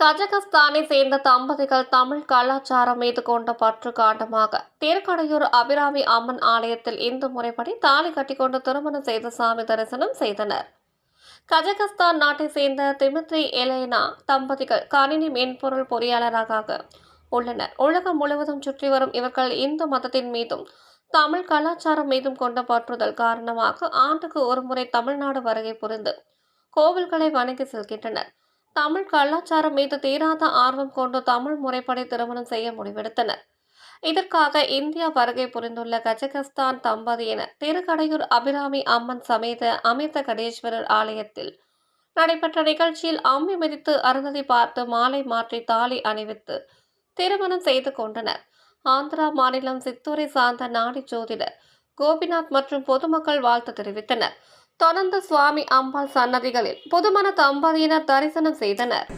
கஜகஸ்தானை சேர்ந்த தம்பதிகள் தமிழ் கலாச்சாரம் மீது கொண்ட பற்று காரணமாக திருக்கடையூர் அபிராமி அம்மன் ஆலயத்தில் இந்து முறைப்படி தாலி கட்டிக்கொண்டு திருமணம் செய்து சாமி தரிசனம் செய்தனர். கஜகஸ்தான் நாட்டை சேர்ந்த திமித்ரி எலேனா தம்பதிகள் கணினி மென்பொருள் பொறியாளராக உள்ளனர். உலகம் முழுவதும் சுற்றி வரும் இவர்கள் இந்து மதத்தின் மீதும் தமிழ் கலாச்சாரம் மீதும் கொண்ட பற்றுதல் காரணமாக ஆண்டுக்கு ஒருமுறை தமிழ்நாடு வருகை புரிந்து கோவில்களை வணங்கி செல்கின்றனர். தமிழ் கலாச்சாரம் மீது தீராத ஆர்வம் கொண்டு தமிழ் முறைப்படி திருமணம் செய்ய முடிவெடுத்தனர். இதற்காக இந்தியா வருகை புரிந்துள்ள கஜகஸ்தான் தம்பதியினர் திருக்கடையூர் அபிராமி அம்மன் சமேத அமிர்த கடேஸ்வரர் ஆலயத்தில் நடைபெற்ற நிகழ்ச்சியில் அம்மி மிதித்து அருந்ததி பார்த்து மாலை மாற்றி தாலி அணிவித்து திருமணம் செய்து கொண்டனர். ஆந்திரா மாநிலம் சித்தூரை சார்ந்த நாடி ஜோதிடர் கோபிநாத் மற்றும் பொதுமக்கள் வாழ்த்து தெரிவித்தனர். தொடர்ந்து சுவாமி அம்பாள் சன்னதிகளில் புதுமண தம்பதியினர் தரிசனம் செய்தனர்.